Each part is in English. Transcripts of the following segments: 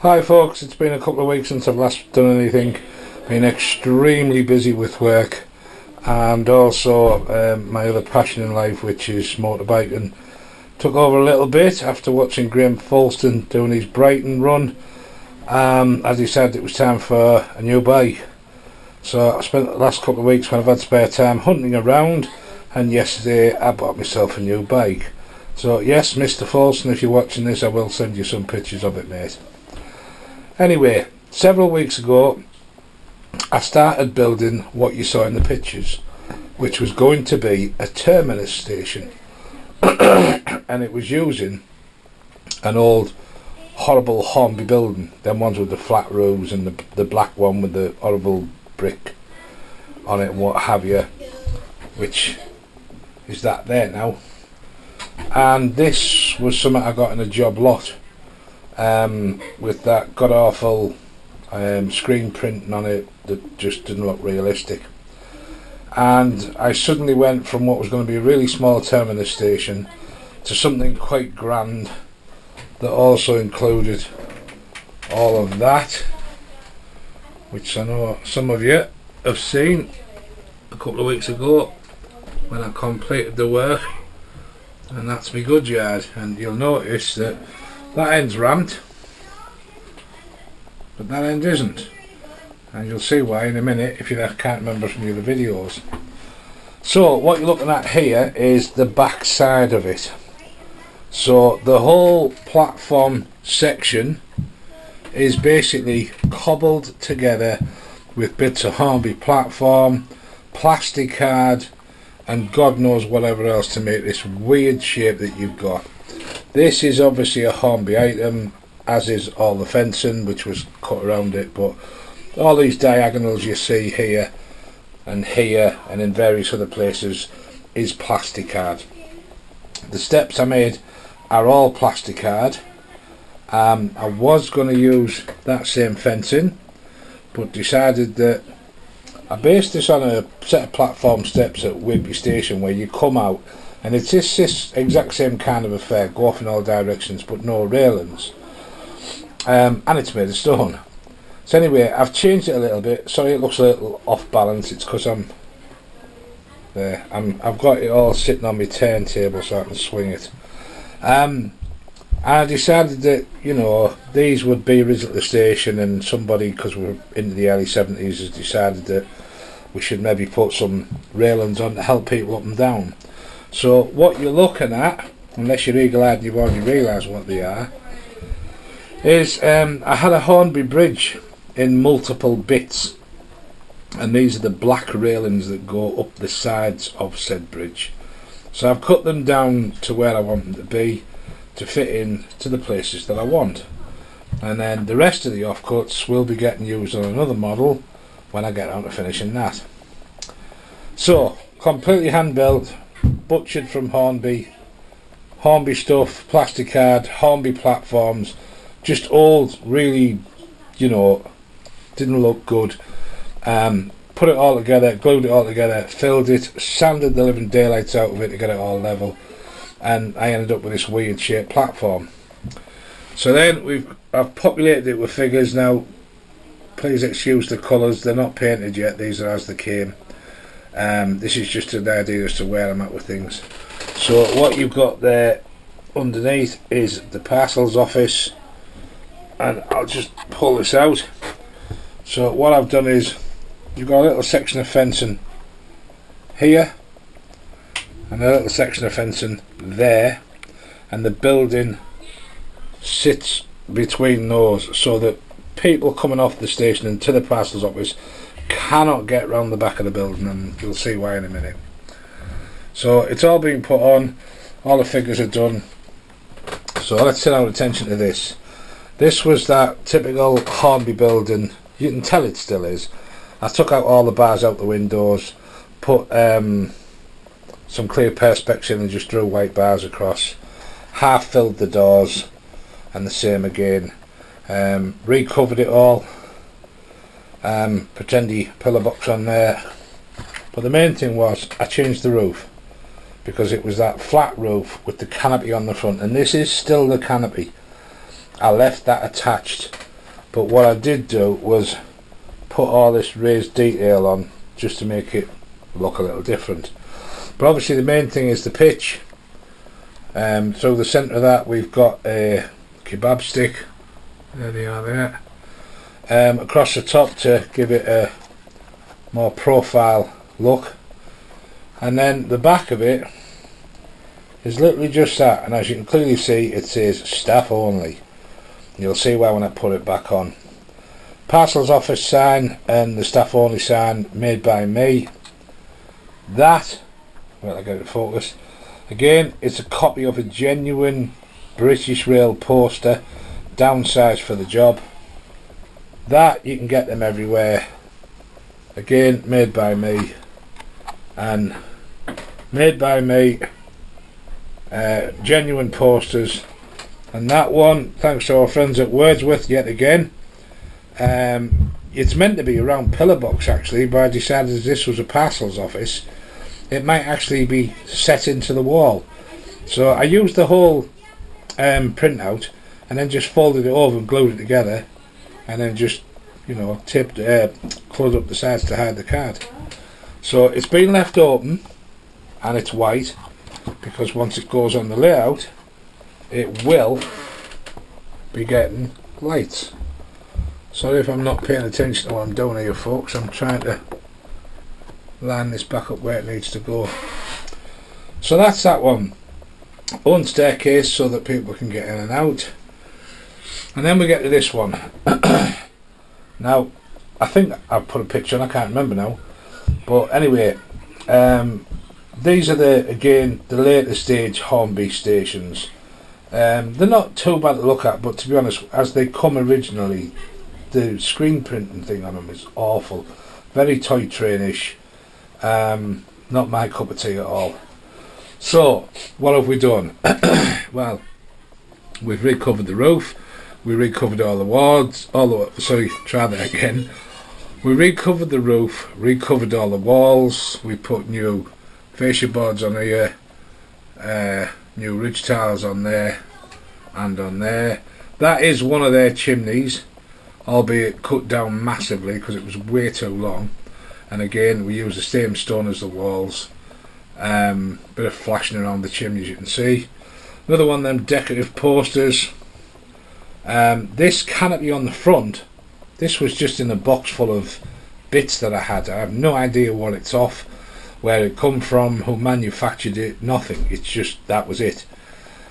Hi folks, it's been a couple of weeks since I've last done anything. Been extremely busy with work and also my other passion in life, which is motorbiking, took over a little bit after watching Graham Folston doing his Brighton run. As he said, it was time for a new bike. So I spent the last couple of weeks when I've had spare time hunting around, and yesterday I bought myself a new bike. So yes, Mr. Folston, if you're watching this, I will send you some pictures of it, mate. Anyway, several weeks ago I started building what you saw in the pictures, which was going to be a Terminus station. And it was using an old horrible Hornby building, them ones with the flat roofs and the black one with the horrible brick on it and what have you, which is that there now. And this was something I got in a job lot, with that god awful screen printing on it that just didn't look realistic. And I suddenly went from what was going to be a really small Terminus station to something quite grand that also included all of that, which I know some of you have seen a couple of weeks ago when I completed the work. And that's my goods yard, and you'll notice that that end's ramped, but that end isn't, and you'll see why in a minute if you can't remember from the other videos. So what you're looking at here is the back side of it. So the whole platform section is basically cobbled together with bits of Hornby platform, Plasticard, and God knows whatever else to make this weird shape that you've got. This is obviously a Hornby item, as is all the fencing which was cut around it, but all these diagonals you see here and in various other places is Plasticard. The steps I made are all Plasticard. I was going to use that same fencing, but decided that I based this on a set of platform steps at Whitby Station where you come out and it's this exact same kind of affair, go off in all directions but no railings, and it's made of stone. So anyway, I've changed it a little bit. Sorry it looks a little off balance, it's because I've got it all sitting on my turntable so I can swing it. I decided that, you know, these would be original to the station, and somebody, because we're into the early 70s, has decided that we should maybe put some railings on to help people up and down. So what you're looking at, unless you're eagle-eyed and you've already realised what they are, is I had a Hornby bridge in multiple bits, and these are the black railings that go up the sides of said bridge. So I've cut them down to where I want them to be, to fit in to the places that I want, and then the rest of the offcuts will be getting used on another model when I get around to finishing that. So completely hand built, butchered from Hornby stuff, Plasticard, Hornby platforms, just old, really, you know, didn't look good. Put it all together, glued it all together, filled it, sanded the living daylights out of it to get it all level, and I ended up with this weird shaped platform. So then I've populated it with figures. Now please excuse the colours, they're not painted yet, these are as they came. This is just an idea as to where I'm at with things. So what you've got there underneath is the parcels office, and I'll just pull this out. So what I've done is, you've got a little section of fencing here and a little section of fencing there, and the building sits between those so that people coming off the station and to the parcels office cannot get round the back of the building, and you'll see why in a minute. So it's all been put on, all the figures are done. So let's turn our attention to this. This was that typical Hornby building, you can tell it still is. I took out all the bars out the windows, put some clear perspex in and just drew white bars across, half filled the doors and the same again, recovered it all, pretendy pillar box on there. But the main thing was I changed the roof, because it was that flat roof with the canopy on the front, and this is still the canopy. I left that attached but what I did do was put all this raised detail on just to make it look a little different. But obviously the main thing is the pitch. Through the centre of that we've got a kebab stick. There they are there. Across the top to give it a more profile look, and then the back of it is literally just that, and as you can clearly see it says staff only. You'll see why when I put it back on. Parcels office sign and the staff only sign made by me. That, well, I got it focused again, it's a copy of a genuine British Rail poster, downsized for the job. That you can get them everywhere. Again, made by me, and made by me, genuine posters. And that one, thanks to our friends at Wordsworth yet again. It's meant to be a round pillar box actually, but I decided this was a parcels office, it might actually be set into the wall. So I used the whole printout and then just folded it over and glued it together, and then just, you know, closed up the sides to hide the card. So it's been left open and it's white because once it goes on the layout it will be getting lights. Sorry if I'm not paying attention to what I'm doing here folks, I'm trying to line this back up where it needs to go. So that's that one. Own staircase so that people can get in and out. And then we get to this one. Now I think I've put a picture on, I can't remember now, but anyway, these are the later stage Hornby stations. They're not too bad to look at, but to be honest, as they come originally, the screen printing thing on them is awful, very toy trainish. Not my cup of tea at all. So what have we done? Well, we've recovered the roof, we recovered all the walls, try that again. We recovered the roof, recovered all the walls, we put new fascia boards on here, new ridge tiles on there and on there. That is one of their chimneys, albeit cut down massively because it was way too long. And again, we use the same stone as the walls. Bit of flashing around the chimney, as you can see. Another one of them decorative posters. This canopy on the front, this was just in a box full of bits that I had. I have no idea what it's off, where it come from, who manufactured it, nothing. It's just, that was it.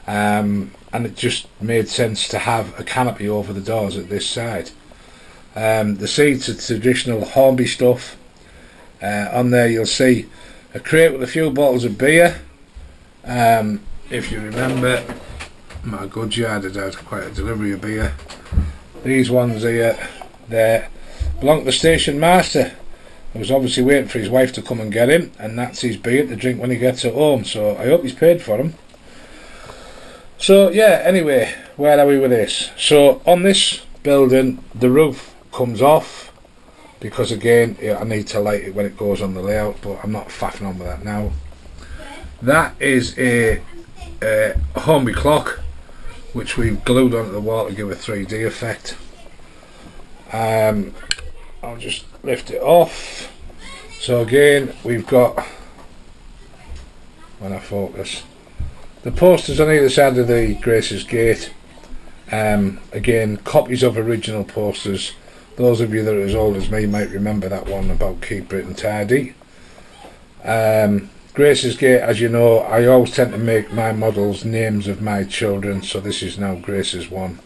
And it just made sense to have a canopy over the doors at this side. The seats are traditional Hornby stuff. On there you'll see a crate with a few bottles of beer. If you remember, my good yard had quite a delivery of beer. These ones here, there, belong to the station master. He was obviously waiting for his wife to come and get him, and that's his beer to drink when he gets at home, so I hope he's paid for him. So yeah, anyway, where are we with this? So on this building, the roof comes off, because again, I need to light it when it goes on the layout, but I'm not faffing on with that now. That is a Hornby clock, which we've glued onto the wall to give a 3D effect. I'll just lift it off. So again, we've got, when I focus, the posters on either side of the Grace's Gate. Again, copies of original posters. Those of you that are as old as me might remember that one about Keep Britain Tidy. Grace's Gate, as you know, I always tend to make my models names of my children, so this is now Grace's one.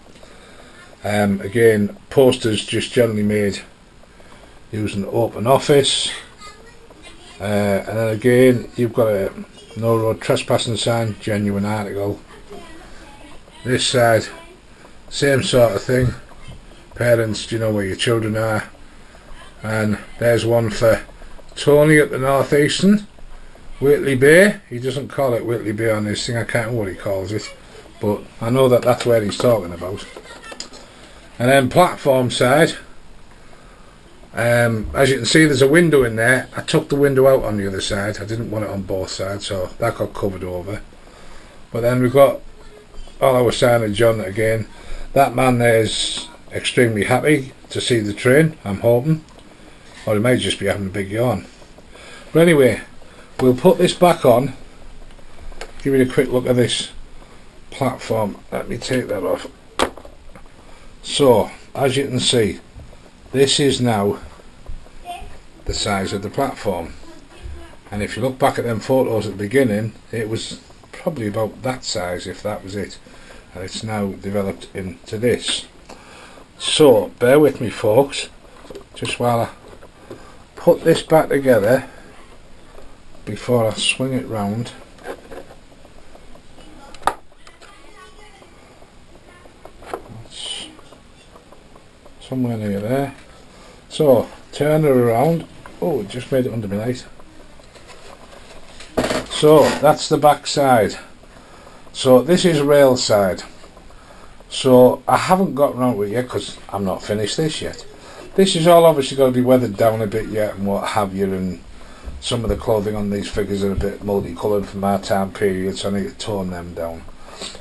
Again, posters just generally made using open office. And then again, you've got a no road trespassing sign, genuine article. This side, same sort of thing. Parents, do you know where your children are? And there's one for Tony at the North Eastern, Whitley Bay. He doesn't call it Whitley Bay on this thing, I can't remember what he calls it, but I know that that's where he's talking about. And then platform side, as you can see, there's a window in there. I took the window out on the other side, I didn't want it on both sides, so that got covered over. But then we've got all our signage on again. That man there's extremely happy to see the train, I'm hoping. Or he may just be having a big yawn. But anyway, we'll put this back on. Give you a quick look at this platform. Let me take that off. So, as you can see, this is now the size of the platform. And if you look back at them photos at the beginning, it was probably about that size, if that was it. And it's now developed into this. So, bear with me folks, just while I put this back together before I swing it round. That's somewhere near there. So, turn it around. Oh, it just made it under my light. So, that's the back side. So, this is rail side. So, I haven't got around to it yet because I'm not finished this yet. This is all obviously got to be weathered down a bit yet and what have you, and some of the clothing on these figures are a bit multicoloured from our time period, so I need to tone them down.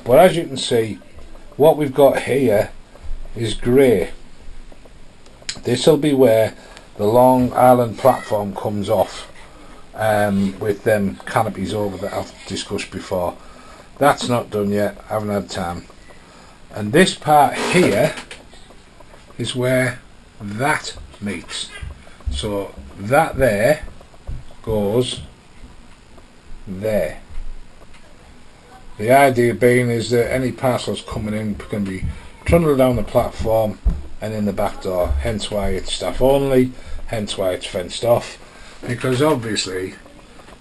But as you can see, what we've got here is grey. This will be where the Long Island platform comes off, with them canopies over that I've discussed before. That's not done yet, I haven't had time. And this part here is where that meets. So that there goes there. The idea being is that any parcels coming in can be trundled down the platform and in the back door, hence why it's staff only, hence why it's fenced off, because obviously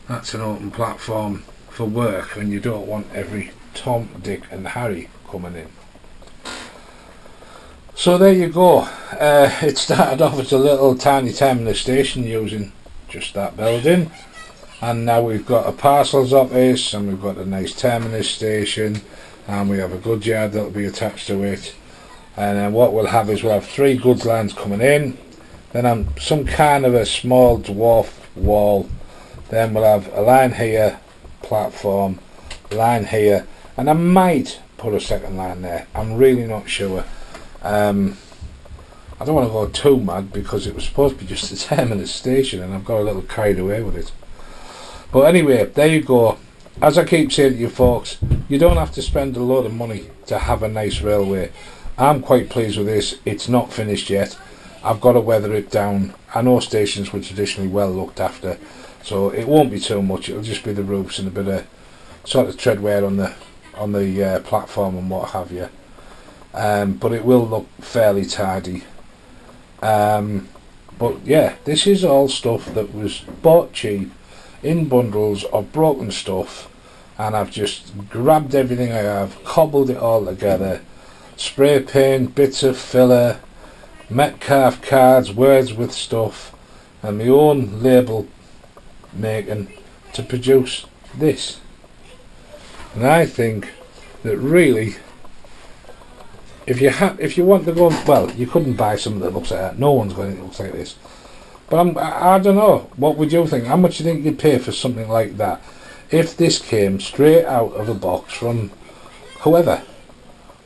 that's an open platform for work and you don't want every Tom, Dick and Harry coming in. So there you go. It started off as a little tiny terminus station using just that building, and now we've got a parcels office and we've got a nice terminus station and we have a goods yard that will be attached to it, and then what we'll have is we'll have 3 goods lines coming in, then some kind of a small dwarf wall, then we'll have a line here, platform, line here, and I might put a second line there, I'm really not sure. I don't want to go too mad because it was supposed to be just a terminus station and I've got a little carried away with it. But anyway, there you go. As I keep saying to you folks, you don't have to spend a lot of money to have a nice railway. I'm quite pleased with this. It's not finished yet. I've got to weather it down. I know stations were traditionally well looked after, so it won't be too much. It'll just be the roofs and a bit of sort of treadwear on the platform and what have you. But it will look fairly tidy. But yeah, this is all stuff that was bought cheap in bundles of broken stuff, and I've just grabbed everything I have, cobbled it all together, spray paint, bits of filler, Metcalf cards, words with stuff, and my own label making to produce this. And I think that really, if you want to go, well, you couldn't buy something that looks like that. No one's going to look like this. But I don't know. What would you think? How much do you think you'd pay for something like that? If this came straight out of a box from whoever,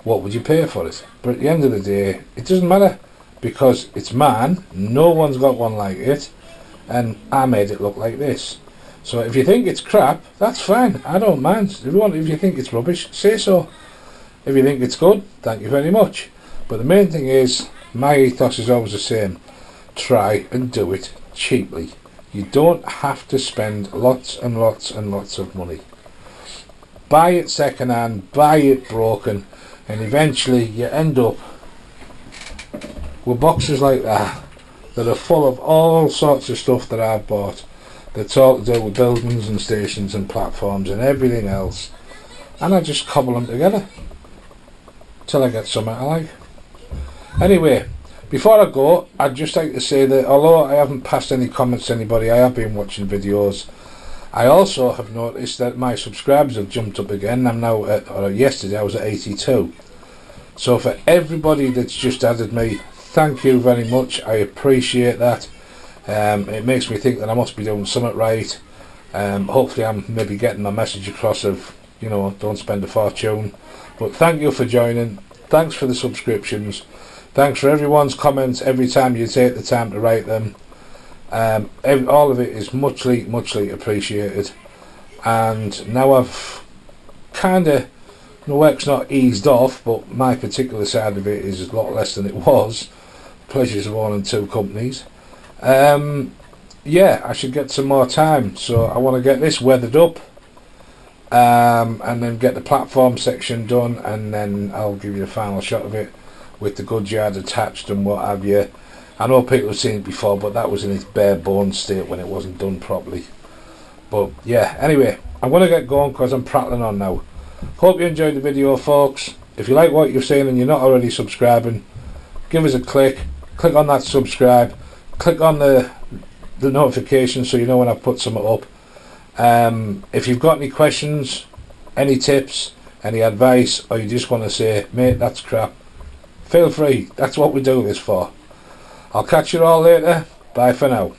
what would you pay for it? But at the end of the day, it doesn't matter because it's mine. No one's got one like it, and I made it look like this. So if you think it's crap, that's fine. I don't mind. If you think it's rubbish, say so. If you think it's good, thank you very much. But the main thing is, my ethos is always the same. Try and do it cheaply. You don't have to spend lots and lots and lots of money. Buy it second hand, buy it broken, and eventually you end up with boxes like that are full of all sorts of stuff that I've bought that's all to do with buildings and stations and platforms and everything else, and I just cobble them together till I get something I like. Anyway, before I go, I'd just like to say that although I haven't passed any comments to anybody, I have been watching videos. I also have noticed that my subscribers have jumped up again. I'm now at, yesterday I was at 82. So for everybody that's just added me, thank you very much. I appreciate that. It makes me think that I must be doing something right. Hopefully I'm maybe getting my message across of, you know, don't spend a fortune. But thank you for joining. Thanks for the subscriptions. Thanks for everyone's comments every time you take the time to write them. All of it is muchly appreciated. And now I've kind of, the work's not eased off, but my particular side of it is a lot less than it was. Pleasures of owning 2 companies. Yeah, I should get some more time, so I want to get this weathered up, and then get the platform section done, and then I'll give you a final shot of it with the goods yard attached and what have you. I know people have seen it before, but that was in its bare bones state when it wasn't done properly. But yeah, anyway, I'm going to get going because I'm prattling on now. Hope you enjoyed the video, folks. If you like what you've seen and you're not already subscribing, give us a click on that subscribe, click on the notification so you know when I put something up. If you've got any questions, any tips, any advice, or you just want to say, mate, that's crap, feel free. That's what we do this for. I'll catch you all later. Bye for now.